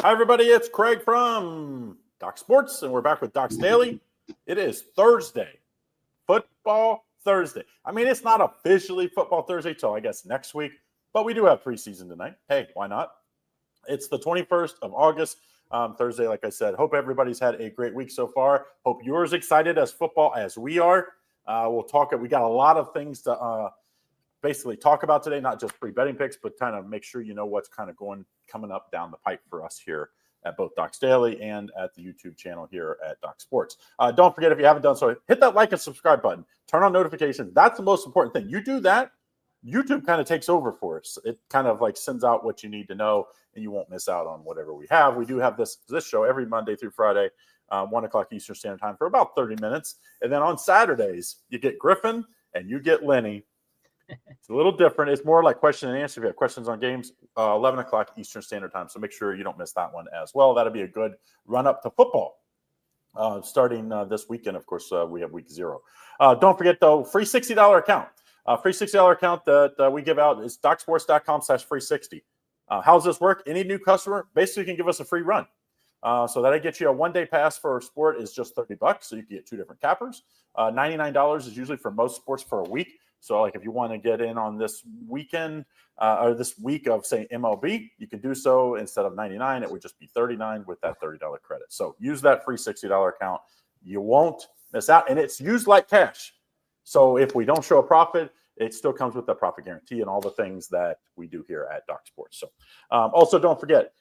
Hi, everybody. It's Craig from Doc Sports, and we're back with Doc's Daily. It is Thursday, Football Thursday. I mean, it's not officially Football Thursday till, I guess, next week, but we do have preseason tonight. Hey, why not? It's the 21st of August, Thursday, like I said. Hope everybody's had a great week so far. Hope you're as excited as football as we are. We'll talk. We got a lot of things to basically talk about today, not just free betting picks, but kind of make sure you know what's kind of coming up down the pipe for us here at both Doc's Daily and at the YouTube channel here at Doc Sports. Don't forget, if you haven't done so, hit that like and subscribe button. Turn on notifications. That's the most important thing. You do that, YouTube kind of takes over for us. It kind of like sends out what you need to know, and you won't miss out on whatever we have. We do have this show every Monday through Friday, 1 o'clock Eastern Standard Time for about 30 minutes. And then on Saturdays, you get Griffin and you get Lenny. It's a little different. It's more like question and answer. If you have questions on games, 11 o'clock Eastern Standard Time. So make sure you don't miss that one as well. That'll be a good run up to football starting this weekend. Of course, we have week 0. Don't forget, though, free $60 account. Free $60 account that we give out is docsports.com/free60. How does this work? Any new customer basically can give us a free run. So that'll get you a one-day pass for a sport is just $30. So you can get 2 different cappers. $99 is usually for most sports for a week. So like if you want to get in on this weekend or this week of, say, MLB, you can do so. Instead of $99, it would just be $39 with that $30 credit. So use that free $60 account. You won't miss out. And it's used like cash. So if we don't show a profit, it still comes with the profit guarantee and all the things that we do here at Doc Sports. So also don't forget,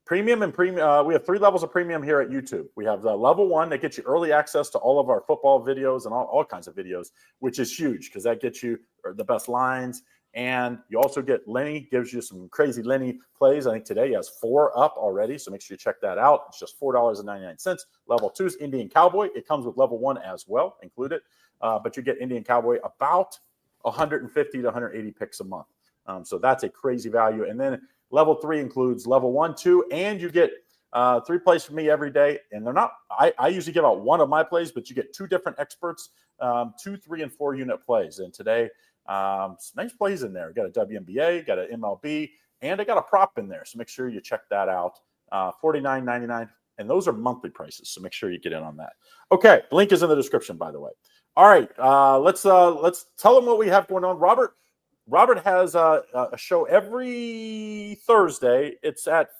premium and premium. We have 3 levels of premium here at YouTube. We have the level 1 that gets you early access to all of our football videos and all kinds of videos, which is huge because that gets you the best lines. And you also get Lenny, gives you some crazy Lenny plays. I think today he has 4 up already, so make sure you check that out. It's just $4.99. Level 2 is Indian Cowboy. It comes with level 1 as well, included. But you get Indian Cowboy about 150 to 180 picks a month. So that's a crazy value. And then level 3 includes level 1, 2, and you get 3 plays from me every day. And they're not, I usually give out 1 of my plays, but you get 2 different experts, 2, 3, and 4 unit plays. And today, some nice plays in there. Got a WNBA, got an MLB, and I got a prop in there. So make sure you check that out. $49.99. And those are monthly prices. So make sure you get in on that. Okay. Link is in the description, by the way. All right. Let's tell them what we have going on. Robert has a show every Thursday. It's at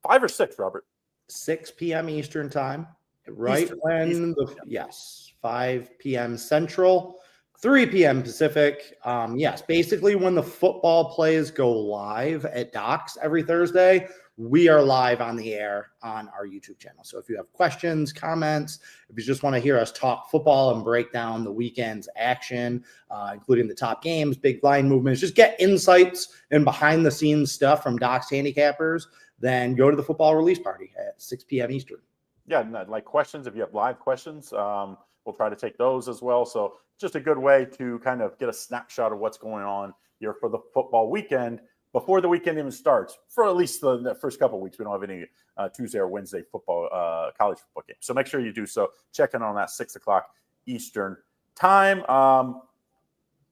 5 or 6, Robert? 6 p.m. Eastern time, right? Eastern. Yes, 5 p.m. Central, 3 p.m. Pacific. Yes, basically when the football plays go live at Docs every Thursday, we are live on the air on our YouTube channel. So if you have questions, comments, if you just want to hear us talk football and break down the weekend's action, including the top games, big line movements, just get insights and behind the scenes stuff from Doc's handicappers, then go to the football release party at 6 p.m. Eastern. Yeah, like questions, if you have live questions, we'll try to take those as well. So just a good way to kind of get a snapshot of what's going on here for the football weekend before the weekend even starts. For at least the first couple of weeks, we don't have any Tuesday or Wednesday football, college football games. So make sure you do so. Check in on that 6 o'clock Eastern time.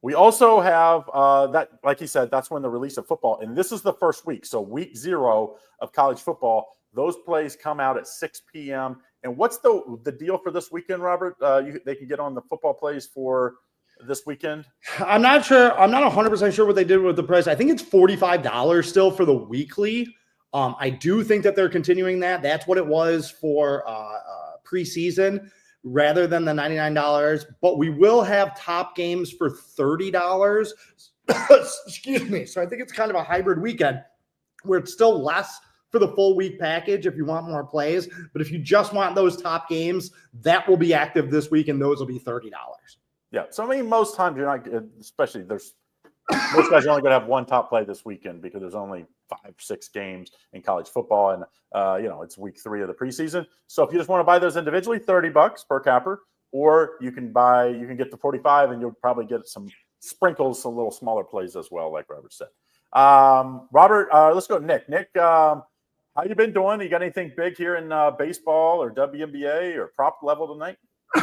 We also have that, like he said, that's when the release of football. And this is the first week. So week 0 of college football, those plays come out at 6 p.m. And what's the deal for this weekend, Robert? They can get on the football plays for this weekend? I'm not sure. I'm not 100% sure what they did with the price. I think it's $45 still for the weekly. I do think that they're continuing that. That's what it was for preseason rather than the $99. But we will have top games for $30. Excuse me. So I think it's kind of a hybrid weekend where it's still less for the full week package if you want more plays. But if you just want those top games, that will be active this week, and those will be $30. Yeah. So, I mean, most times you're not, especially most guys are only going to have one top play this weekend because there's only 5, 6 games in college football. And, it's week 3 of the preseason. So if you just want to buy those individually, $30 per capper, or you can get the 45 and you'll probably get some sprinkles, some little smaller plays as well, like Robert said. Robert, let's go. Nick, how you been doing? You got anything big here in baseball or WNBA or prop level tonight?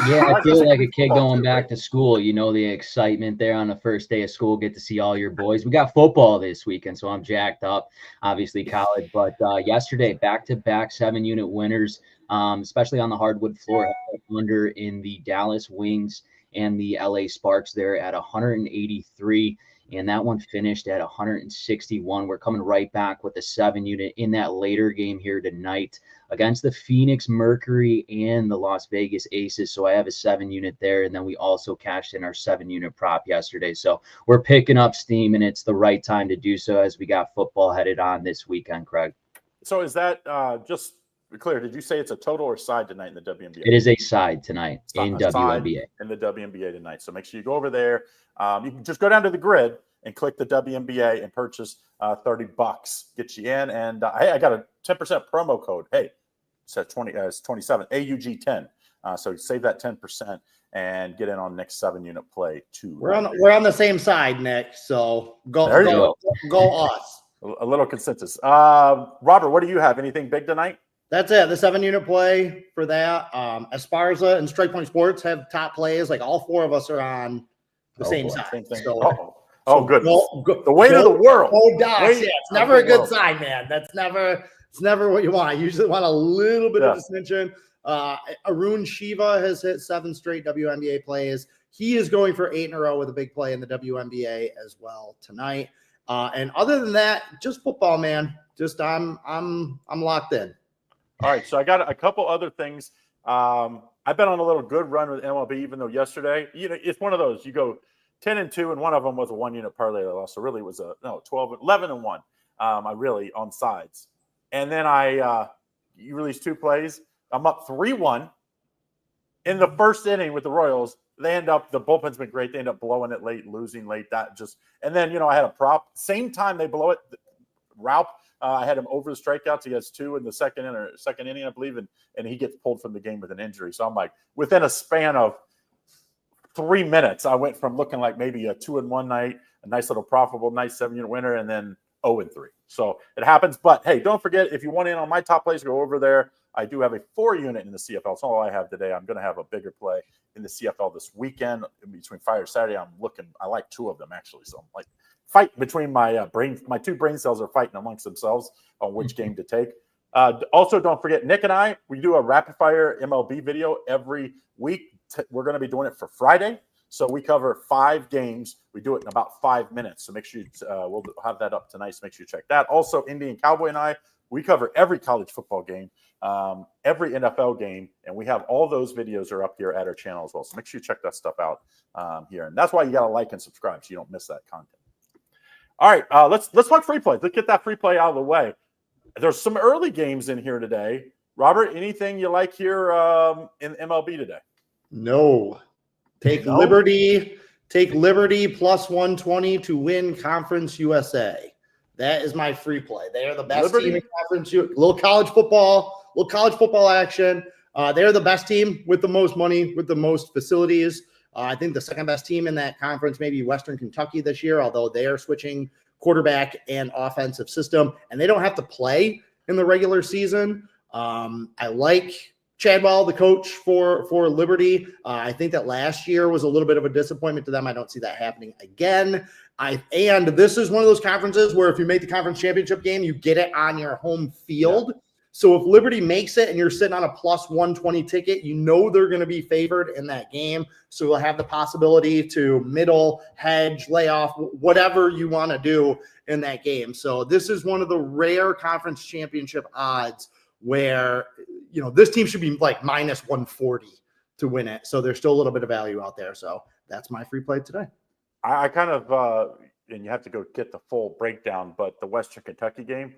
Yeah, I like to feel see like a good kid football going too, back right? to school. You know, the excitement there on the first day of school, get to see all your boys. We got football this weekend, so I'm jacked up, obviously college. But yesterday, back-to-back 7-unit winners, especially on the hardwood floor, under in the Dallas Wings and the LA Sparks there at 183. And that one finished at 161. We're coming right back with a 7-unit in that later game here tonight against the Phoenix Mercury and the Las Vegas Aces. So I have a 7-unit there. And then we also cashed in our 7-unit prop yesterday. So we're picking up steam, and it's the right time to do so as we got football headed on this weekend, Craig. So is that just clear? Did you say it's a total or side tonight in the WNBA? It is a side tonight in A side WNBA. in the WNBA tonight. So make sure you go over there. You can just go down to the grid and click the WNBA and purchase $30. Get you in. And hey, I got a 10% promo code. Hey, it's 27 AUG10. So save that 10% and get in on next 7-unit play too. We're on the same side, Nick. So go us. A little consensus. Robert, what do you have? Anything big tonight? That's it. The 7-unit play for that. Esparza and Strike Point Sports have top plays. Like all four of us are on the same side. Same thing. So, good. Go, the weight of the world. Oh, Docs. Yeah, it's never a good sign, man. It's never what you want. I usually want a little bit of dissension. Arun Shiva has hit 7 straight WNBA plays. He is going for 8 in a row with a big play in the WNBA as well tonight. And other than that, just football, man. Just I'm locked in. All right, so I got a couple other things. I've been on a little good run with MLB, even though yesterday, it's one of those. You go 10-2, and one of them was a 1-unit parlay that I lost. So really, it was 11-1. I really on sides, and then you released 2 plays. I'm up 3-1 in the first inning with the Royals. The bullpen's been great. They end up blowing it late, losing late. And then I had a prop. Same time they blow it. Ralph. I had him over the strikeouts. He has 2 in the second inning, I believe, and he gets pulled from the game with an injury. So I'm like, within a span of 3 minutes, I went from looking like maybe a 2-1 night, a nice little profitable, nice 7-unit winner, and then 0-3. So it happens. But hey, don't forget, if you want in on my top plays, go over there. I do have a 4-unit in the CFL. That's all I have today. I'm going to have a bigger play in the CFL this weekend between Friday and Saturday. I like 2 of them actually. So I'm like, fight between my 2 brain cells are fighting amongst themselves on which game to take. Also, don't forget, Nick and I, we do a rapid fire MLB video every week. We're going to be doing it for Friday. So we cover 5 games. We do it in about 5 minutes. So make sure we'll have that up tonight. So make sure you check that. Also, Indian Cowboy and I, we cover every college football game, every NFL game, and we have all those videos are up here at our channel as well. So make sure you check that stuff out here. And that's why you got to like and subscribe so you don't miss that content. All right, let's talk free play. Let's get that free play out of the way. There's some early games in here today. Robert, anything you like here in MLB today? No. Take Liberty plus 120 to win Conference USA. That is my free play. They are the best team in Conference. Little college football action. They're the best team with the most money, with the most facilities. I think the second best team in that conference, maybe Western Kentucky this year, although they are switching quarterback and offensive system, and they don't have to play in the regular season. I like Chadwell, the coach for Liberty. I think that last year was a little bit of a disappointment to them. I don't see that happening again. And this is one of those conferences where if you make the conference championship game, you get it on your home field. Yeah. So if Liberty makes it and you're sitting on a plus 120 ticket, they're going to be favored in that game. So you'll have the possibility to middle, hedge, lay off, whatever you want to do in that game. So this is one of the rare conference championship odds where, this team should be like minus 140 to win it. So there's still a little bit of value out there. So that's my free play today. I kind of, and you have to go get the full breakdown, but the Western Kentucky game,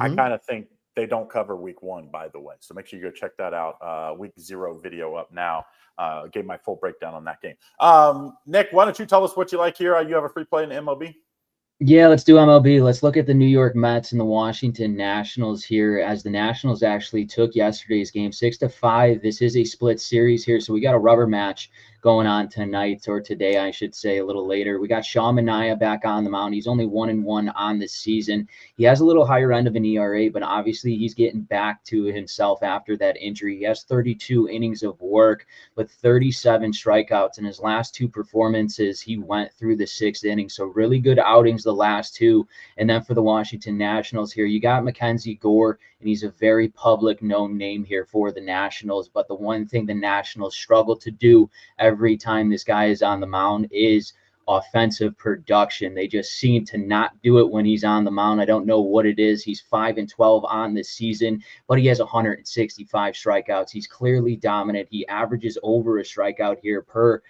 I kind of think they don't cover week 1, by the way. So make sure you go check that out. Week 0 video up now. Gave my full breakdown on that game. Nick, why don't you tell us what you like here? You have a free play in the MLB? Yeah, let's do MLB. Let's look at the New York Mets and the Washington Nationals here, as the Nationals actually took yesterday's game 6-5. This is a split series here, so we got a rubber match going on tonight, or today, I should say, a little later. We got Sean Manaea back on the mound. He's only 1-1 on this season. He has a little higher end of an ERA, but obviously he's getting back to himself after that injury. He has 32 innings of work with 37 strikeouts. In his last two performances, he went through the sixth inning. So really good outings the last two. And then for the Washington Nationals here, you got Mackenzie Gore, and he's a very public known name here for the Nationals. But the one thing the Nationals struggle to do every time this guy is on the mound is offensive production. They just seem to not do it when he's on the mound. I don't know what it is. He's 5-12 on this season, but he has 165 strikeouts. He's clearly dominant. He averages over a strikeout here per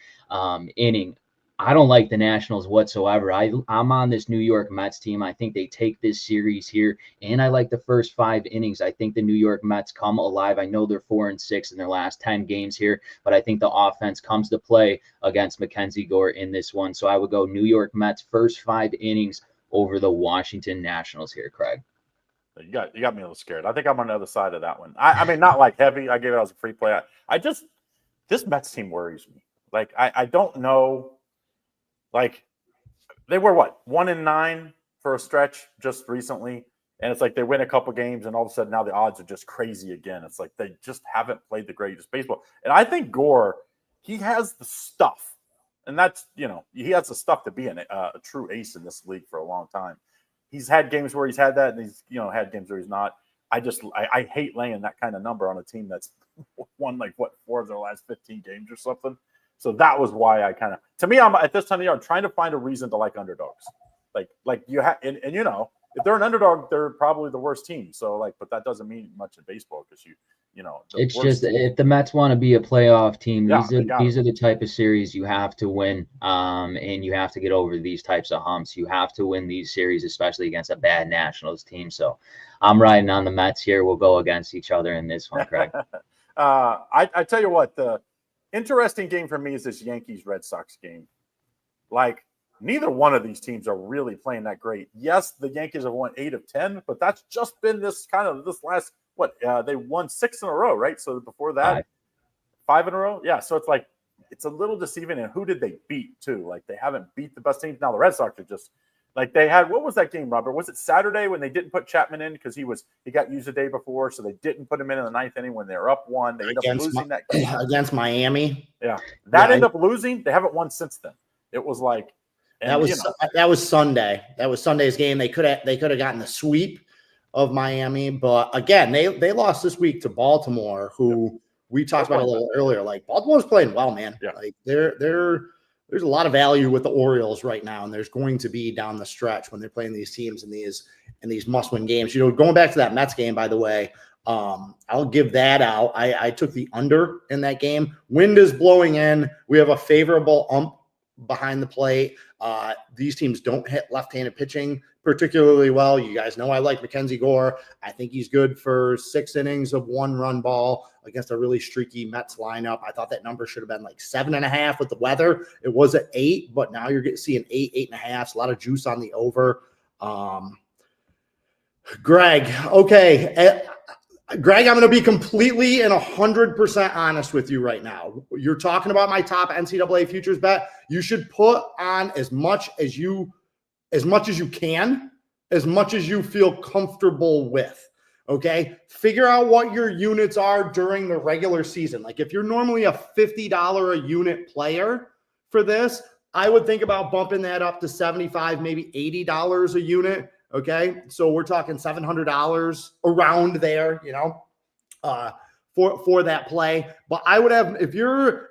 inning. I don't like the Nationals whatsoever. I'm on this New York Mets team. I think they take this series here, and I like the first 5 innings. I think the New York Mets come alive. I know they're 4-6 in their last 10 games here, but I think the offense comes to play against Mackenzie Gore in this one. So I would go New York Mets first 5 innings over the Washington Nationals here, Craig. You got me a little scared. I think I'm on the other side of that one. I mean, not like heavy. I gave it as a free play. This Mets team worries me. Like, I don't know. Like, they were 1-9 for a stretch just recently, and it's like they win a couple games, and all of a sudden now the odds are just crazy again. It's like they just haven't played the greatest baseball. And I think Gore, he has the stuff, and that's, he has the stuff to be a true ace in this league for a long time. He's had games where he's had that, and he's had games where he's not. I hate laying that kind of number on a team that's won 4 of their last 15 games or something. So that was why I kind of, to me, I'm at this time of year, I'm trying to find a reason to like underdogs. Like you have, and if they're an underdog, they're probably the worst team. So but that doesn't mean much in baseball because it's just team. If the Mets want to be a playoff team, these are the type of series you have to win, and you have to get over these types of humps. You have to win these series, especially against a bad Nationals team. So I'm riding on the Mets here. We'll go against each other in this one, Craig. I tell you what, the interesting game for me is this Yankees-Red Sox game. Like, neither one of these teams are really playing that great. Yes, the Yankees have won 8 of 10, but that's just been this last, they won 6 in a row, right? So before that, 5 in a row? Yeah, so it's a little deceiving. And who did they beat, too? Like, they haven't beat the best teams. Now, the Red Sox are just, they had, what was that game, Robert? Was it Saturday when they didn't put Chapman in because he got used the day before, so they didn't put him in the 9th inning when they were up 1. They ended up losing that game. Against Miami. Yeah. Ended up losing. They haven't won since then. It was like – that was Sunday. That was Sunday's game. They could have gotten the sweep of Miami, but again, they lost this week to Baltimore, who we talked about a little earlier. Like, Baltimore's playing well, man. Yeah. Like, there's a lot of value with the Orioles right now, and there's going to be down the stretch when they're playing these teams in these must-win games. Going back to that Mets game, by the way, I'll give that out. I took the under in that game. Wind is blowing in. We have a favorable ump behind the plate. These teams don't hit left-handed pitching particularly well. You guys know I like Mackenzie Gore. I think he's good for 6 innings of 1-run ball against a really streaky Mets lineup. I thought that number should have been 7.5 with the weather. It was at 8, but now you're seeing 8, 8.5. A lot of juice on the over. Greg, okay. Greg, I'm going to be completely and 100% honest with you right now. You're talking about my top NCAA futures bet. You should put on as much as you can, as much as you feel comfortable with. Okay. Figure out what your units are during the regular season. Like, if you're normally a $50 a unit player for this, I would think about bumping that up to $75, maybe $80 a unit. Okay. So we're talking $700 around there, for that play. But I would have, if you're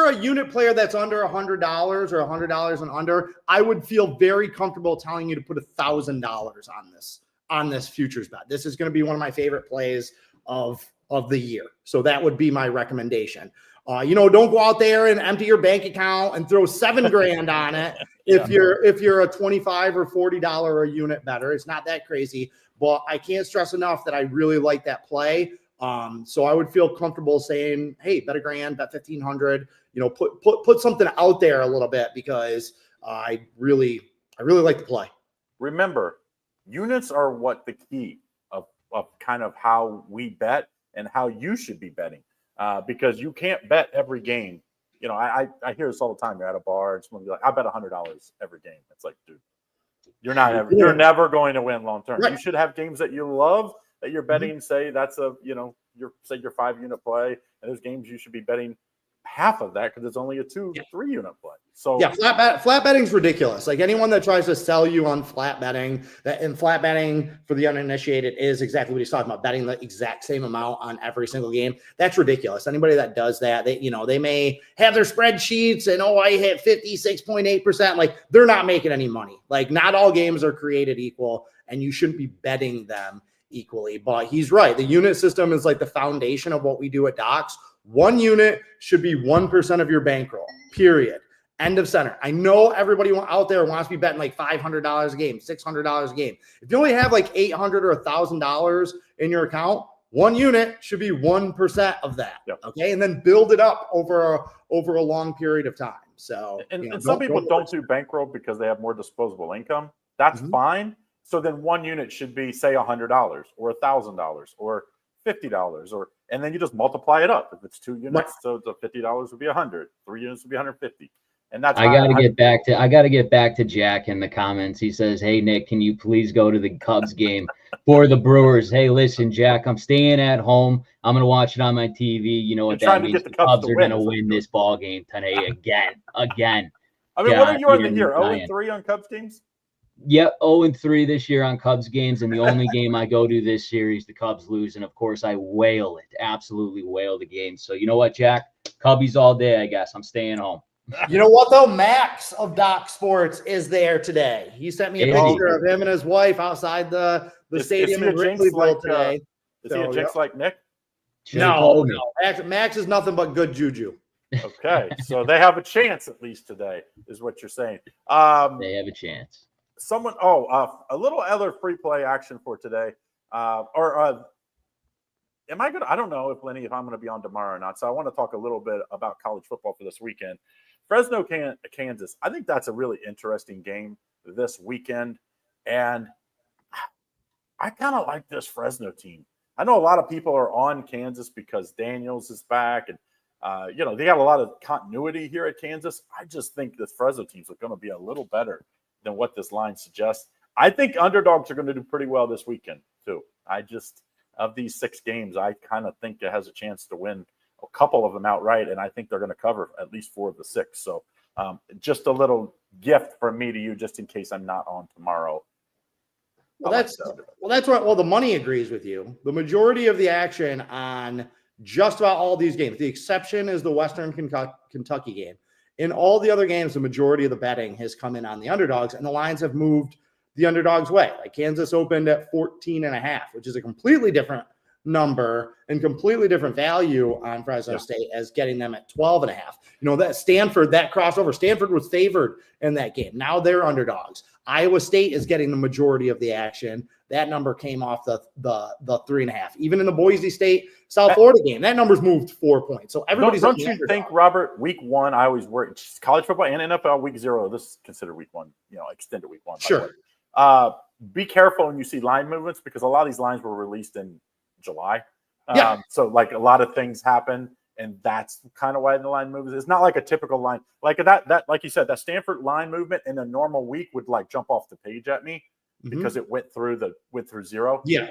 a unit player that's under $100 or $100 and under, I would feel very comfortable telling you to put $1,000 on this futures bet. This is going to be one of my favorite plays of the year. So that would be my recommendation. Don't go out there and empty your bank account and throw $7,000 on it. If you're a $25 or $40 a unit better, it's not that crazy, but I can't stress enough that I really like that play. So I would feel comfortable saying, hey, bet $1,000, bet $1,500, put something out there a little bit, because I really like the play. Remember, units are what the key of kind of how we bet and how you should be betting. Because you can't bet every game I hear this all the time. You're at a bar and someone will be like, I bet $100 every game. It's like, dude, you're never going to win long term. Right. You should have games that you love that you're betting. Say that's your 5-unit play, and there's games you should be betting half of that because it's only a 2-3-unit play. So flat betting's ridiculous. Like anyone that tries to sell you on flat betting, flat betting for the uninitiated is exactly what he's talking about, betting the exact same amount on every single game. That's ridiculous. Anybody that does that, they may have their spreadsheets and I hit 56.8%. Like they're not making any money. Like not all games are created equal, and you shouldn't be betting them equally. But he's right. The unit system is like the foundation of what we do at Docs. 1 unit should be 1% of your bankroll, period. End of center. I know everybody out there wants to be betting like $500 a game, $600 a game. If you only have like $800 or $1,000 in your account, 1 unit should be 1% of that. Yep. Okay. And then build it up over a long period of time. So, and some people don't do bankroll because they have more disposable income. That's fine. So then 1 unit should be, say, $100 or $1,000 or $50, and then you just multiply it up. If it's 2 units, so the $50 would be 100. 3 units would be 150. And that's I got to get back to Jack in the comments. He says, "Hey Nick, can you please go to the Cubs game for the Brewers?" Hey, listen, Jack, I'm staying at home. I'm gonna watch it on my TV. You know what that means? The Cubs are gonna win this ball game today again. I mean, what are you on the year? 0-3 on Cubs games? Yep, 0-3 this year on Cubs games, and the only game I go to this series, the Cubs lose, and of course I wail it, absolutely wail the game. So you know what, Jack? Cubbies all day, I guess. I'm staying home. You know what, though? Max of Doc Sports is there today. He sent me a picture of him and his wife outside the stadium in Wrigleyville today. Is he a jinx like Nick? No. Max is nothing but good juju. Okay, so they have a chance at least today, is what you're saying. They have a chance. A little other free play action for today. Am I good? I don't know if I'm going to be on tomorrow or not. So I want to talk a little bit about college football for this weekend. Fresno, Kansas. I think that's a really interesting game this weekend. And I kind of like this Fresno team. I know a lot of people are on Kansas because Daniels is back. And, they got a lot of continuity here at Kansas. I just think this Fresno team's going to be a little better than what this line suggests. I think underdogs are going to do pretty well this weekend, too. Of these 6 games, I kind of think it has a chance to win a couple of them outright, and I think they're going to cover at least 4 of the 6. So just a little gift from me to you just in case I'm not on tomorrow. Well, that's right. Well, the money agrees with you. The majority of the action on just about all these games, the exception is the Western Kentucky game. In all the other games, the majority of the betting has come in on the underdogs, and the lines have moved the underdog's way. Like Kansas opened at 14.5, which is a completely different number and completely different value on Fresno State as getting them at 12.5. That Stanford, that crossover, Stanford was favored in that game. Now they're underdogs. Iowa State is getting the majority of the action. That number came off the 3.5. Even in the Boise State, South Florida game, that number's moved 4 points. So everybody's don't you think, Robert, week 1, I always worry, college football and NFL week 0, this is considered week 1, extended week 1. Sure. Be careful when you see line movements because a lot of these lines were released in July. So like a lot of things happen, and that's kind of why the line moves. It's not like a typical line like that. Like you said, that Stanford line movement in a normal week would like jump off the page at me because it went through 0. Yeah.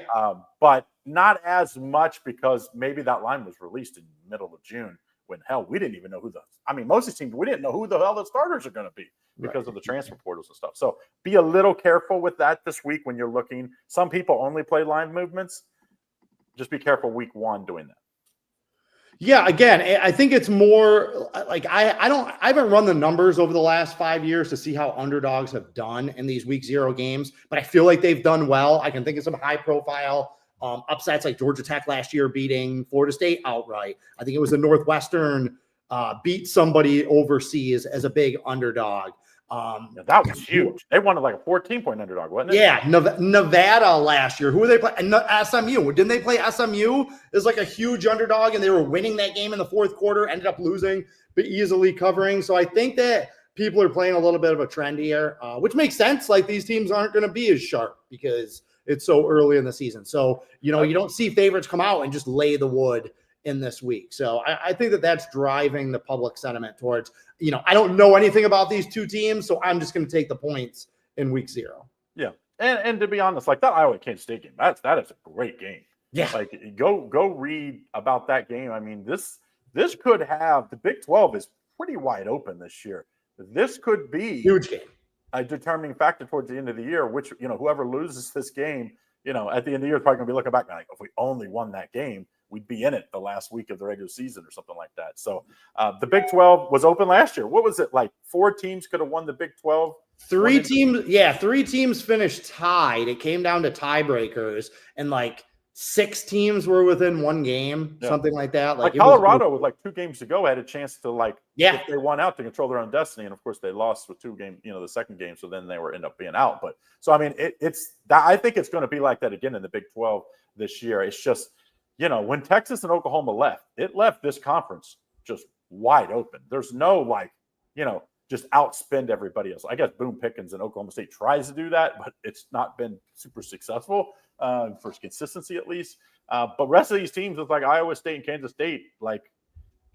But not as much because maybe that line was released in the middle of June when we didn't even know most of these teams, we didn't know who the hell the starters are going to be because of the transfer portals and stuff. So be a little careful with that this week when you're looking. Some people only play line movements. Just be careful week 1 doing that. Yeah, again, I think it's more like I haven't run the numbers over the last 5 years to see how underdogs have done in these week 0 games, but I feel like they've done well. I can think of some high profile upsets like Georgia Tech last year beating Florida State outright. I think it was the Northwestern beat somebody overseas as a big underdog. That was huge. They wanted like a 14-point underdog, wasn't it? Yeah, Nevada last year. Who were they playing? SMU. Didn't they play SMU as like a huge underdog, and they were winning that game in the 4th quarter, ended up losing, but easily covering. So I think that people are playing a little bit of a trend here, which makes sense. Like these teams aren't going to be as sharp because it's so early in the season. So, you don't see favorites come out and just lay the wood in this week. So I think that that's driving the public sentiment towards, I don't know anything about these two teams, so I'm just going to take the points in week 0. Yeah. And to be honest, like that Iowa Kansas State game, that is a great game. Yeah. Like go read about that game. I mean, this could have, the Big 12 is pretty wide open this year. This could be huge game, a determining factor towards the end of the year, which, whoever loses this game, at the end of the year is probably going to be looking back and like, if we only won that game, we'd be in it the last week of the regular season or something like that. So the Big 12 was open last year. What was it, like 4 teams could have won the Big 12? 3 teams finished tied. It came down to tiebreakers, and like 6 teams were within 1 game, something like that. Like Colorado, with like 2 games to go, had a chance to if they won out, to control their own destiny. And of course, they lost with 2 games, the second game. So then they end up being out. But so I mean, I think it's going to be like that again in the Big 12 this year. It's just, when Texas and Oklahoma left, it left this conference just wide open. There's no just outspend everybody else. I guess Boone Pickens and Oklahoma State tries to do that, but it's not been super successful for consistency at least. But rest of these teams with like Iowa State and Kansas State, like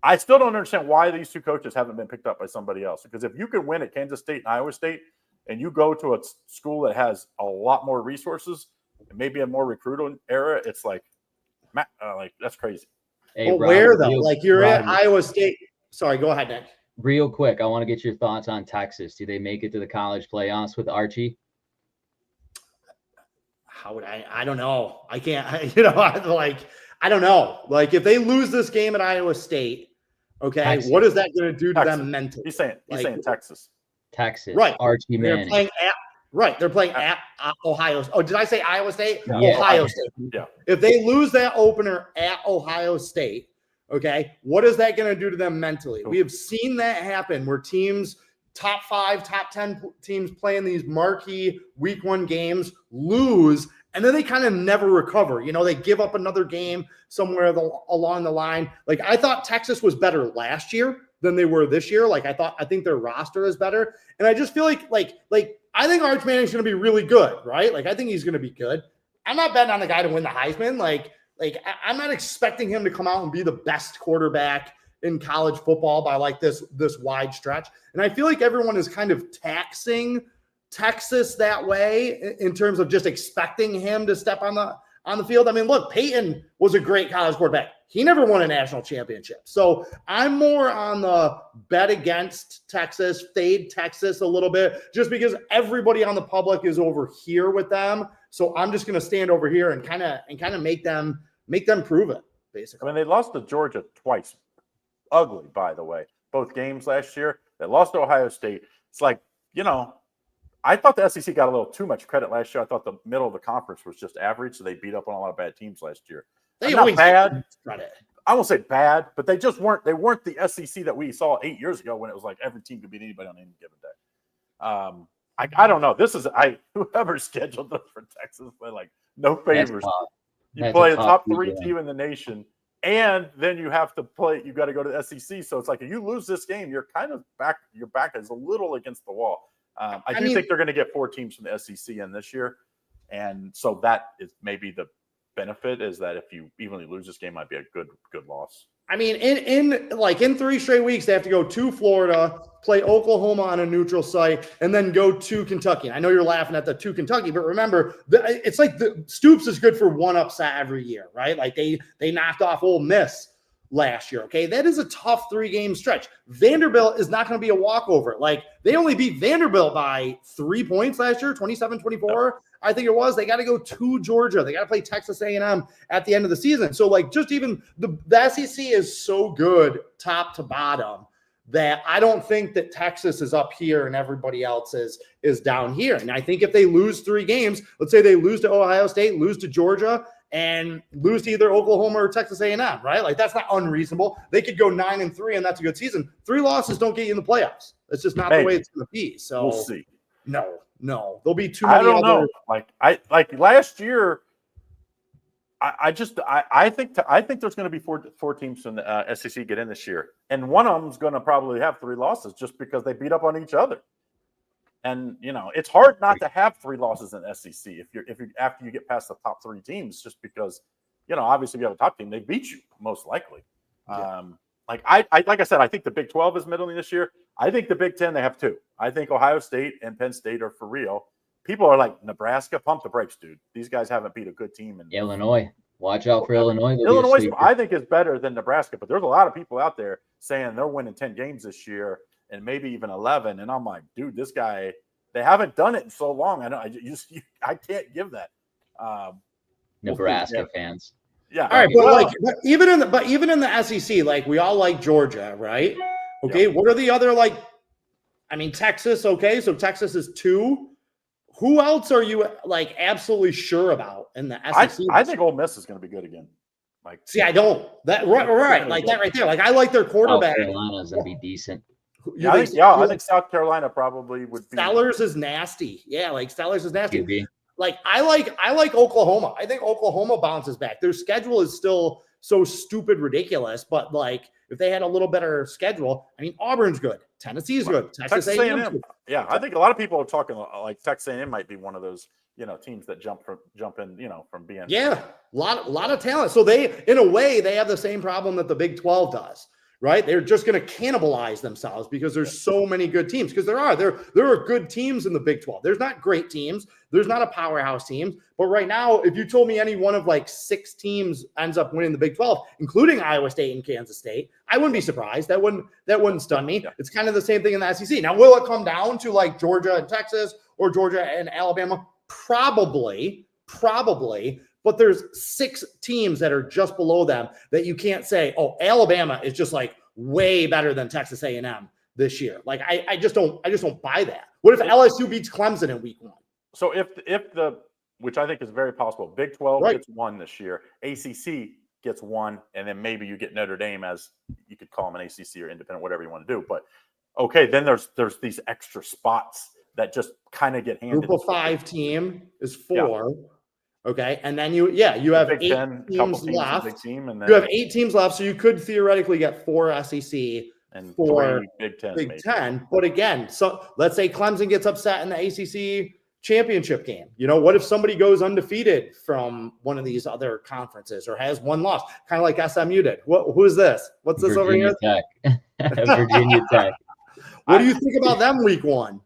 I still don't understand why these 2 coaches haven't been picked up by somebody else. Because if you could win at Kansas State and Iowa State and you go to a school that has a lot more resources and maybe a more recruiting era, it's like that's crazy. Hey, well, where though? Like you're at Iowa State. Sorry, go ahead, Nick. Real quick, I want to get your thoughts on Texas. Do they make it to the college playoffs with Archie? How would I don't know. I can't, I don't know. Like if they lose this game at Iowa State, okay, Texas. What is that going to do to them mentally? He's saying Texas. Texas. Right. Archie Manning. They're playing at Ohio. Oh, did I say Iowa State? Yeah. Ohio State. Yeah. If they lose that opener at Ohio State, okay, what is that going to do to them mentally? We have seen that happen where teams, top 5, top 10 teams playing these marquee week 1 games, lose, and then they kind of never recover. They give up another game somewhere along the line. Like I thought Texas was better last year than they were this year. Like I think their roster is better. And I just feel like I think Arch Manning's going to be really good, right? Like I think he's going to be good. I'm not betting on the guy to win the Heisman. Like I'm not expecting him to come out and be the best quarterback in college football by like this wide stretch. And I feel like everyone is kind of taxing Texas that way in terms of just expecting him to step on the field. I mean, look, Peyton was a great college quarterback. He never won a national championship. So I'm more on the bet against Texas, fade Texas a little bit, just because everybody on the public is over here with them. So I'm just going to stand over here and kind of make them prove it, basically. I mean, they lost to Georgia twice. Ugly, by the way. Both games last year. They lost to Ohio State. It's like, I thought the SEC got a little too much credit last year. I thought the middle of the conference was just average, so they beat up on a lot of bad teams last year. They not bad. Credit. I won't say bad, but they just weren't. They weren't the SEC that we saw 8 years ago when it was like every team could beat anybody on any given day. I don't know. Whoever scheduled this for Texas play like no favors. You play the top 3 team in the nation, and then you have to play. You got to go to the SEC. So it's like if you lose this game, you're kind of back. Your back is a little against the wall. I think they're going to get 4 teams from the SEC in this year, and so that is maybe the benefit is that if you evenly lose this game, might be a good loss. I mean, in 3 straight weeks, they have to go to Florida, play Oklahoma on a neutral site, and then go to Kentucky. And I know you're laughing at the to Kentucky, but remember, it's like the Stoops is good for 1 upset every year, right? Like they knocked off Ole Miss last year. Okay. That is a tough 3-game stretch. Vanderbilt is not going to be a walkover. Like they only beat Vanderbilt by 3 points last year, 27-24. I think it was. They got to go to Georgia. They got to play Texas A&M at the end of the season. So like just even the SEC is so good top to bottom that I don't think that Texas is up here and everybody else is down here. And I think if they lose 3 games, let's say they lose to Ohio State, lose to Georgia, and lose to either Oklahoma or Texas A&M, right? Like that's not unreasonable. They could go 9-3, and that's a good season. 3 losses don't get you in the playoffs. That's just not the way it's going to be. So we'll see. No, there'll be too many. I don't know. Like last year. I think there's going to be four teams from the SEC get in this year, and one of them's going to probably have 3 losses just because they beat up on each other. And it's hard not to have 3 losses in SEC if you after you get past the top 3 teams, just because obviously if you have a top team, they beat you most likely. Yeah. Like I said, I think the Big 12 is middling this year. I think the Big 10, they have two. I think Ohio State and Penn State are for real. People are like, Nebraska, pump the brakes, dude. These guys haven't beat a good team. Illinois. Watch out for Illinois. Illinois, I think, is better than Nebraska, but there's a lot of people out there saying they're winning 10 games this year and maybe even 11. And I'm like, dude, this guy, they haven't done it in so long. I know. I can't give that. Nebraska fans. Yeah. All right, but even in the SEC, like we all like Georgia, right? Okay. Yeah. What are the other Texas? Okay, so Texas is 2. Who else are you like absolutely sure about in the SEC? I think Ole Miss is going to be good again. I don't. That right, like that right there. Like I like their quarterback. South Carolina's going to be decent. I think South Carolina probably would be. Stellars is nasty. Yeah, like Stellars is nasty. QB. Like I like Oklahoma. I think Oklahoma bounces back. Their schedule is still so stupid ridiculous, but like if they had a little better schedule, Auburn's good, Tennessee's good, Texas A&M. Yeah, I think a lot of people are talking like Texas A&M might be one of those teams that jump in from being a lot of talent. So they in a way they have the same problem that the Big 12 does. Right, they're just going to cannibalize themselves because there's so many good teams. Because there are good teams in the Big 12. There's not great teams. There's not a powerhouse team. But right now, if you told me any one of like 6 teams ends up winning the Big 12, including Iowa State and Kansas State, I wouldn't be surprised. That wouldn't stun me. Yeah. It's kind of the same thing in the SEC. Now, will it come down to like Georgia and Texas or Georgia and Alabama? Probably. But there's 6 teams that are just below them that you can't say, oh, Alabama is just like way better than Texas A&M this year. Like I just don't buy that. What if LSU beats Clemson in week 1? So if which I think is very possible, Big 12 gets 1 this year, ACC gets 1, and then maybe you get Notre Dame as you could call them an ACC or independent, whatever you want to do. But okay, then there's these extra spots that just kind of get handed. Group of 5 team is 4. Yeah. Okay, and then you have 8 teams left. You have 8 teams left, so you could theoretically get 4 SEC and 4 Big 10. Big 10. But again, so let's say Clemson gets upset in the ACC championship game. What if somebody goes undefeated from one of these other conferences or has 1 loss, kind of like SMU did? Who is this? What's this Virginia over here? Tech. Virginia Tech. What do you think about them week 1?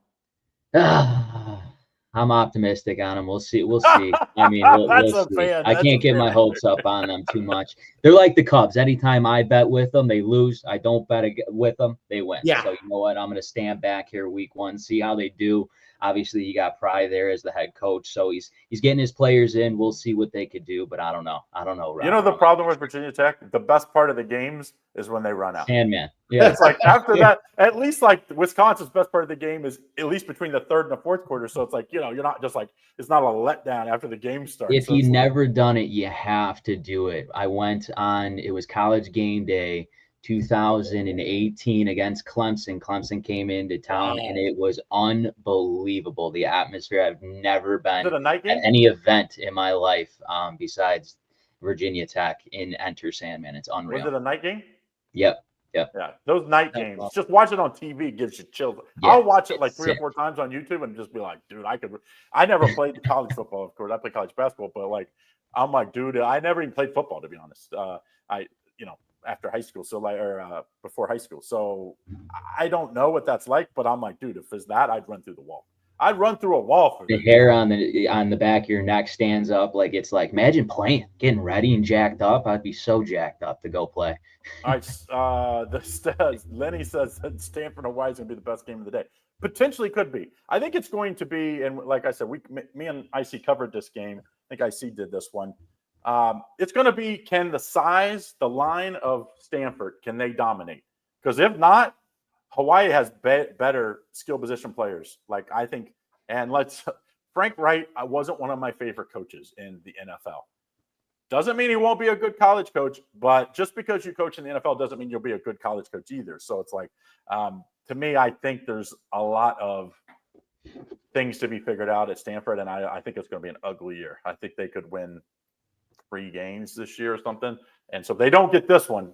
I'm optimistic on them. We'll see. We'll see. We'll see. I can't get my hopes up on them too much. They're like the Cubs. Anytime I bet with them, they lose. I don't bet with them, they win. Yeah. So you know what? I'm going to stand back here week 1, see how they do. Obviously, you got Pry there as the head coach, so he's getting his players in. We'll see what they could do, but I don't know. Rob. The problem with Virginia Tech, the best part of the games is when they run out. Sandman. Yeah. It's like after that, at least like Wisconsin's best part of the game is at least between the 3rd and the 4th quarter. So it's like, you're not just like, it's not a letdown after the game starts. If you never done it, you have to do it. I went on, it was College Game Day 2018 against Clemson. Clemson came into town and it was unbelievable. The atmosphere, I've never been at any event in my life besides Virginia Tech in Enter Sandman. It's unreal. Was it a night game? Yep. Yeah, those night games. Just watch it on TV gives you chills. Yeah, I'll watch it like 3 or 4 times on YouTube and just be like, dude, I never played college football, of course. I played college basketball, but like, I'm like, dude, I never even played football, to be honest. After high school, before high school. So I don't know what that's like, but I'm like, dude, if it's that, I'd run through the wall. I'd run through a wall for the hair on the back of your neck stands up. Like, it's like, imagine playing, getting ready and jacked up. I'd be so jacked up to go play. All right. Lenny says that Stanford and Hawaii is going to be the best game of the day. Potentially could be. I think it's going to be, and like I said, me and IC covered this game. I think IC did this one. It's going to be, can the line of Stanford, can they dominate? Because if not, Hawaii has better skill position players. Like, I think, and Frank Wright wasn't one of my favorite coaches in the NFL. Doesn't mean he won't be a good college coach, but just because you coach in the NFL doesn't mean you'll be a good college coach either. So it's like, to me, I think there's a lot of things to be figured out at Stanford, and I think it's going to be an ugly year. I think they could win 3 games this year or something. And so if they don't get this one,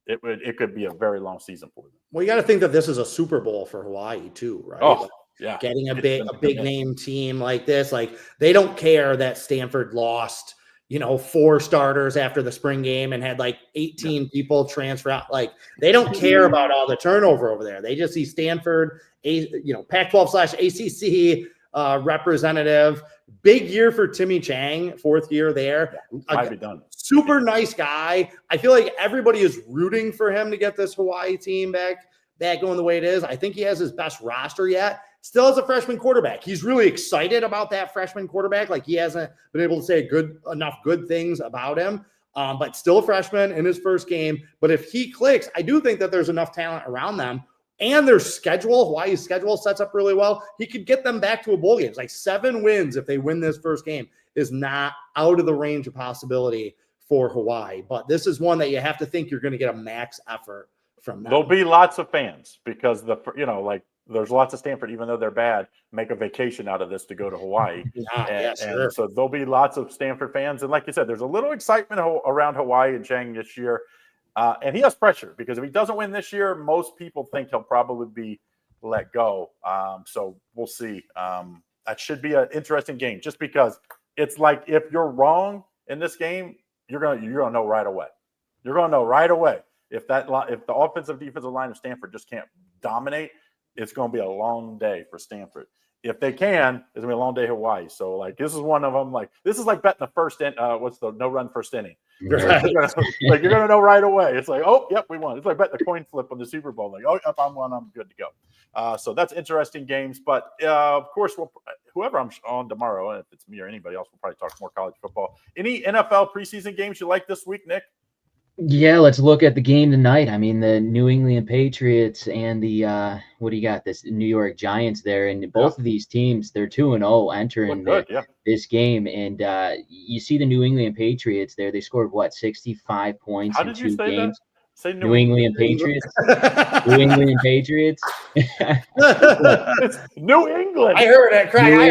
it could be a very long season for them. Well, you got to think that this is a Super Bowl for Hawaii too, right? Oh, yeah. Getting a big name team like this, like they don't care that Stanford lost, 4 starters after the spring game and had like 18 people transfer out. Like they don't care about all the turnover over there. They just see Stanford, Pac-12/ACC representative. Big year for Timmy Chang, 4th year there. Might be done. Super nice guy. I feel like everybody is rooting for him to get this Hawaii team back going the way it is. I think he has his best roster yet. Still has a freshman quarterback. He's really excited about that freshman quarterback. Like he hasn't been able to say enough good things about him, but still a freshman in his first game. But if he clicks, I do think that there's enough talent around them. And their schedule, Hawaii's schedule sets up really well. He could get them back to a bowl game. It's like 7 wins if they win this first game is not out of the range of possibility for Hawaii. But this is one that you have to think you're going to get a max effort from them. There'll be lots of fans because there's lots of Stanford, even though they're bad, make a vacation out of this to go to Hawaii. And so there'll be lots of Stanford fans. And like you said, there's a little excitement around Hawaii and Chang this year. And he has pressure because if he doesn't win this year, most people think he'll probably be let go. So we'll see. That should be an interesting game just because it's like if you're wrong in this game, you're gonna know right away. You're gonna know right away if the offensive defensive line of Stanford just can't dominate. It's going to be a long day for Stanford. If they can, it's going to be a long day Hawaii. So, like, this is one of them. Like, this is like betting the first what's the no-run first inning. Right. You're going to know right away. It's like, oh, yep, we won. It's like betting the coin flip on the Super Bowl. Like, oh, if I'm one, I'm good to go. So that's interesting games. But, of course, whoever I'm on tomorrow, if it's me or anybody else, we'll probably talk more college football. Any NFL preseason games you like this week, Nick? Yeah, let's look at the game tonight. I mean, the New England Patriots and the what do you got? This New York Giants there, and both of these teams, they're 2-0 entering this game. And you see the New England Patriots there. They scored 65 points in 2 games. That? Say New England Patriots. New England Patriots. New England. I heard it, Craig. I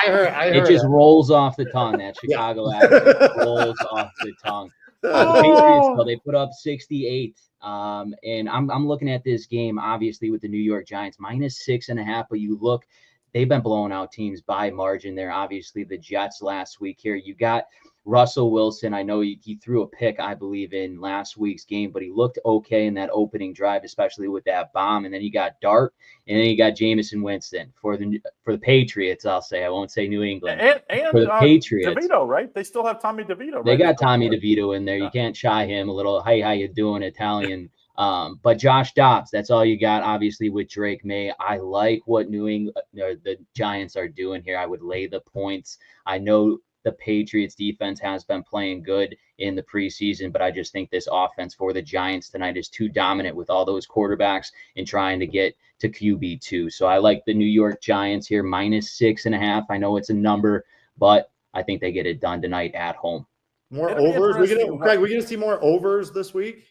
heard it. Just rolls off the tongue. That Chicago accent rolls off the tongue. The Patriots, they put up 68. And I'm looking at this game, obviously, with the New York Giants, -6.5. But you look, they've been blowing out teams by margin there. Obviously, the Jets last week here. You got Russell Wilson. I know he threw a pick, I believe, in last week's game, but he looked okay in that opening drive, especially with that bomb. And then you got Dart, and then you got Jameson Winston for the Patriots. I'll say, I won't say New England. And for the Patriots, DeVito, right? They still have Tommy DeVito. Right? They got Tommy DeVito in there. You can't shy him a little. Hey, how you doing, Italian? But Josh Dobbs, that's all you got, obviously, with Drake May. I like what New England, the Giants are doing here. I would lay the points. I know the Patriots defense has been playing good in the preseason, but I just think this offense for the Giants tonight is too dominant with all those quarterbacks and trying to get to QB2. So I like the New York Giants here, -6.5. I know it's a number, but I think they get it done tonight at home. More overs. Craig, we're going to see more overs this week.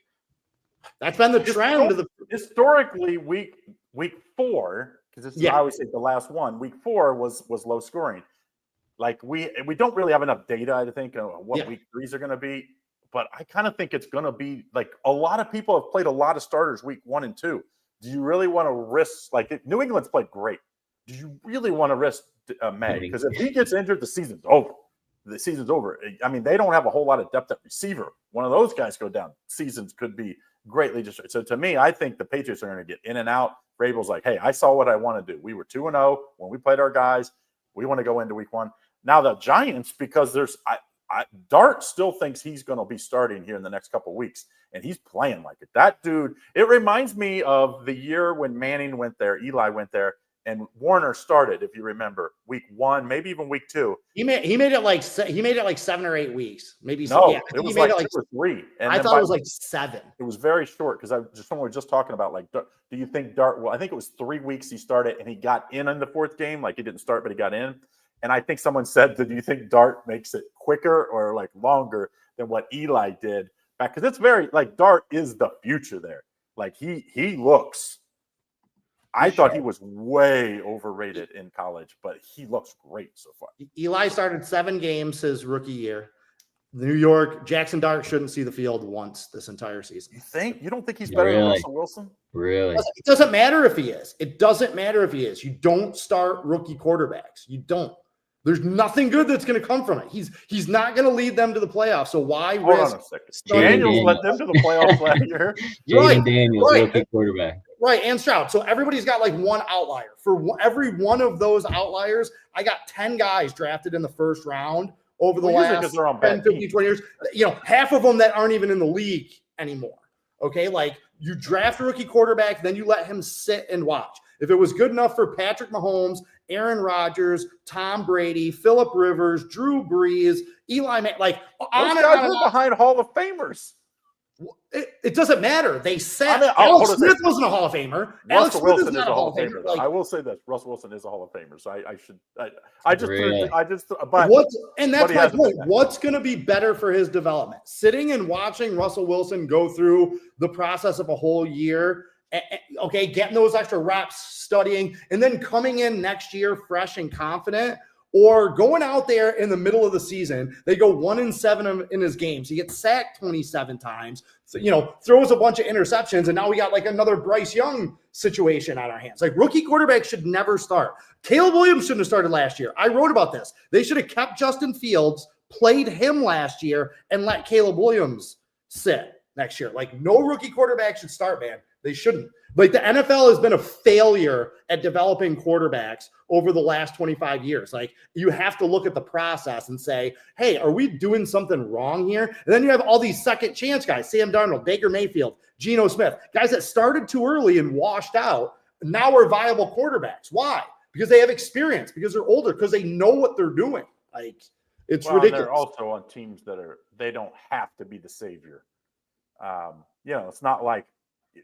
That's been the trend. Historically, week 4, because I always say the last one. Week 4 was low scoring. Like we don't really have enough data, I think, what week 3s are going to be. But I kind of think it's going to be like a lot of people have played a lot of starters week 1 and 2. Do you really want to risk? Like New England's played great. Do you really want to risk May? Because if he gets injured, the season's over. The season's over. I mean, they don't have a whole lot of depth at receiver. One of those guys go down, seasons could be greatly destroyed. So to me, I think the Patriots are going to get in and out. Vrabel's like, hey, I saw what I want to do. We were 2-0 when we played our guys. We want to go into week 1. Now the Giants, because there's Dart still thinks he's going to be starting here in the next couple of weeks, and he's playing like it. That dude, it reminds me of the year when Manning went there, Eli went there, and Warner started, if you remember, week 1, maybe even week 2. He made it like 7 or 8 weeks, maybe. No, it was like 2 or 3. And I thought it was like 7. It was very short because we were just talking about like, do you think Dart? Well, I think it was 3 weeks he started, and he got in the 4th game. Like he didn't start, but he got in. And I think someone said, do you think Dart makes it quicker or like longer than what Eli did back? Because it's very like Dart is the future there. Like he looks. I thought he was way overrated in college, but he looks great so far. Eli started 7 games his rookie year. New York, Jackson Dart shouldn't see the field once this entire season. You think? You don't think he's better than Russell Wilson? Really? It doesn't matter if he is. It doesn't matter if he is. You don't start rookie quarterbacks. You don't. There's nothing good that's going to come from it. He's not going to lead them to the playoffs. So why Hold risk? on a second. Jaden Daniels led them to the playoffs last year. Jaden Daniels, rookie quarterback. Right, and Stroud. So everybody's got like one outlier. For every one of those outliers, I got 10 guys drafted in the first round over the last 10, 15, 20 years. Half of them that aren't even in the league anymore. Okay, like you draft a rookie quarterback, then you let him sit and watch. If it was good enough for Patrick Mahomes, Aaron Rodgers, Tom Brady, Phillip Rivers, Drew Brees, Eli Manning, like those guys were behind Hall of Famers. It doesn't matter. They said Alex Smith wasn't a Hall of Famer. Russell Wilson is a Hall of Famer. Like, I will say this: Russell Wilson is a Hall of Famer. So that's my point. What's going to be better for his development? Sitting and watching Russell Wilson go through the process of a whole year. Okay, getting those extra reps, studying, and then coming in next year fresh and confident, or going out there in the middle of the season, they go 1-7 in his games. He gets sacked 27 times, throws a bunch of interceptions, and now we got like another Bryce Young situation on our hands. Like rookie quarterbacks should never start. Caleb Williams shouldn't have started last year. I wrote about this. They should have kept Justin Fields, played him last year, and let Caleb Williams sit next year. Like no rookie quarterback should start, man. They shouldn't. Like the NFL has been a failure at developing quarterbacks over the last 25 years. Like you have to look at the process and say, hey, are we doing something wrong here? And then you have all these second chance guys, Sam Darnold, Baker Mayfield, Geno Smith, guys that started too early and washed out. Now are viable quarterbacks. Why? Because they have experience, because they're older, because they know what they're doing. Like it's ridiculous. They're also on teams they don't have to be the savior. It's not like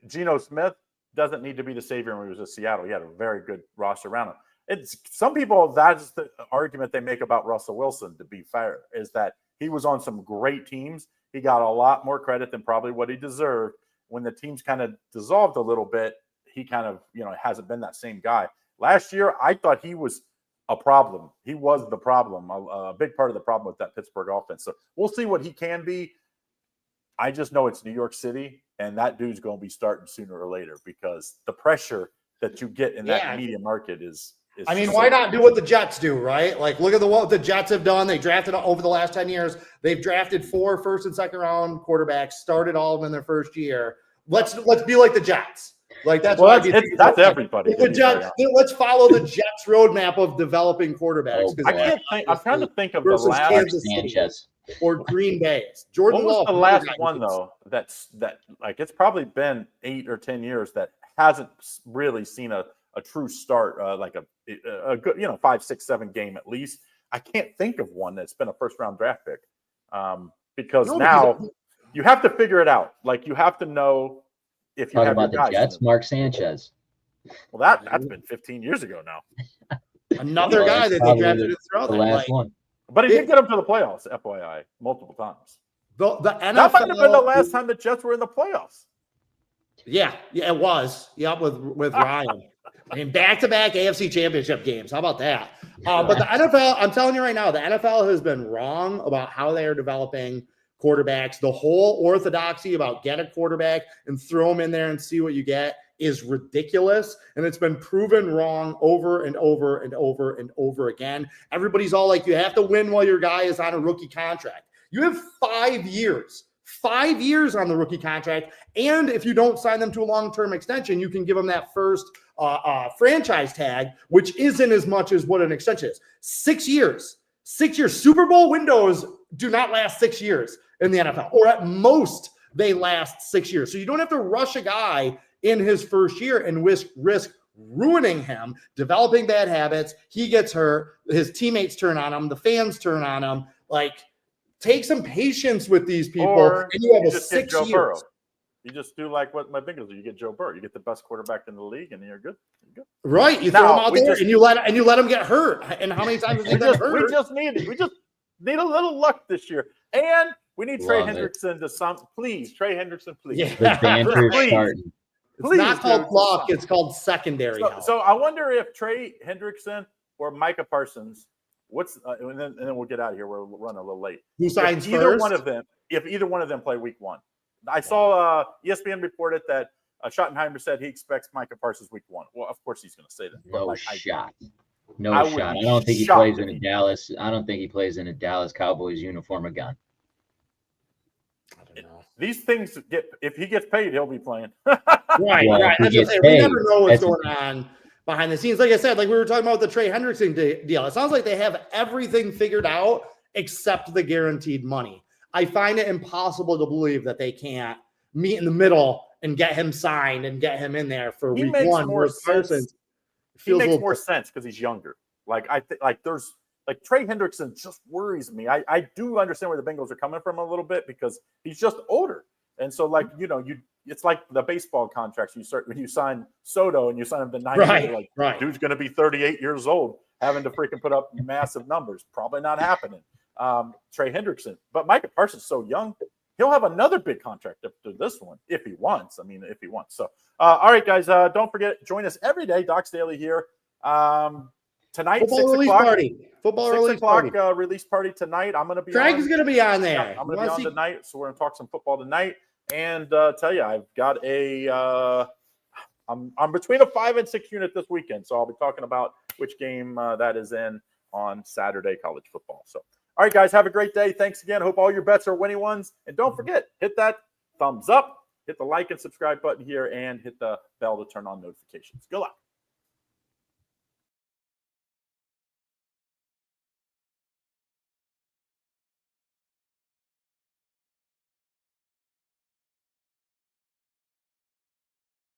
Geno Smith doesn't need to be the savior when he was at Seattle. He had a very good roster around him. It's some people, that's the argument they make about Russell Wilson, to be fair, is that he was on some great teams. He got a lot more credit than probably what he deserved. When the teams kind of dissolved a little bit, he kind of, hasn't been that same guy. Last year, I thought he was a problem. He was the problem, a big part of the problem with that Pittsburgh offense. So we'll see what he can be. I just know it's New York City, and that dude's going to be starting sooner or later because the pressure that you get in that media market is why not do what the Jets do, right? Like, look at what the Jets have done. They drafted over the last 10 years. They've drafted 4 first and second round quarterbacks, started all of them in their first year. Let's be like the Jets. Like that's that's everybody. The Jets, let's follow the Jets roadmap of developing quarterbacks. I can't think. I'm trying to think of the last Kansas Sanchez or Green Bay. Jordan What was Love, the last one though? That like it's probably been 8 or 10 years that hasn't really seen a true start, like a good 5, 6, 7 game at least. I can't think of one that's been a first round draft pick because now you have to figure it out. Like you have to know. If you talk have about the Jets, Mark Sanchez. Well, that's been 15 years ago now. Another guy that they drafted throughout the last one. But he did get him to the playoffs, FYI, multiple times. The NFL, that might have been the last time the Jets were in the playoffs. Yeah, it was. Yeah, with Ryan. Back-to-back AFC Championship games. How about that? But the NFL, I'm telling you right now, the NFL has been wrong about how they are developing quarterbacks. The whole orthodoxy about get a quarterback and throw them in there and see what you get is ridiculous. And it's been proven wrong over and over and over and over again. Everybody's all like, you have to win while your guy is on a rookie contract. You have 5 years. 5 years on the rookie contract. And if you don't sign them to a long-term extension, you can give them that first franchise tag, which isn't as much as what an extension is. 6 years. 6 years. Super Bowl windows do not last 6 years in the NFL, or at most they last 6 years. So you don't have to rush a guy in his first year and risk ruining him, developing bad habits. He gets hurt. His teammates turn on him. The fans turn on him. Like, take some patience with these people. And you have 6 years. Burrow. You just do like what my Bengals do. You get Joe Burrow. You get the best quarterback in the league, and you're good. You're good. Right. You throw him out there, and you let him get hurt. And how many times has he been hurt? We just need a little luck this year. And we need Trey Hendrickson to please. Trey Hendrickson, please. Yeah. The banter starting. It's not called luck. It's called secondary. So I wonder if Trey Hendrickson or Micah Parsons, and then we'll get out of here. We're running a little late. Who signs if first? Either one of them play week 1. I saw ESPN reported that Schottenheimer said he expects Micah Parsons week 1. Well, of course he's going to say that. No shot. No I would shot. be I don't think he shocked plays if in a he- Dallas. I don't think he plays in a Dallas Cowboys uniform again. I don't know. These things if he gets paid, he'll be playing. Right, Well, right. if he That's just gets it. We never paid, know what's that's going on behind the scenes. Like I said, like we were talking about with the Trey Hendrickson deal. It sounds like they have everything figured out except the guaranteed money. I find it impossible to believe that they can't meet in the middle and get him signed and get him in there for He week makes one. more Whereas sense. Parsons He feels a makes little more sense because he's younger. Like I think, like there's like Trey Hendrickson just worries me. I do understand where the Bengals are coming from a little bit because he's just older, and so like it's like the baseball contracts you start when you sign Soto and you sign him to 9 years. Like right. dude's going to be 38 years old, having to freaking put up massive numbers. Probably not happening. Trey Hendrickson, but Micah Parsons is so young. He'll have another big contract after this one if he wants. I mean, if he wants. So, all right, guys, don't forget, join us every day, Docs Daily here. Tonight, Football 6 release o'clock. party. Football 6 release o'clock party. release party tonight. I'm going to be Frank on. is going to be on there. Yeah, I'm going to be on tonight, so we're going to talk some football tonight. And tell you, I've got I'm between a 5 and 6 unit this weekend, so I'll be talking about which game that is in on Saturday, college football. So, all right, guys, have a great day. Thanks again. Hope all your bets are winning ones. And don't forget, hit that thumbs up, hit the like and subscribe button here, and hit the bell to turn on notifications. Good luck.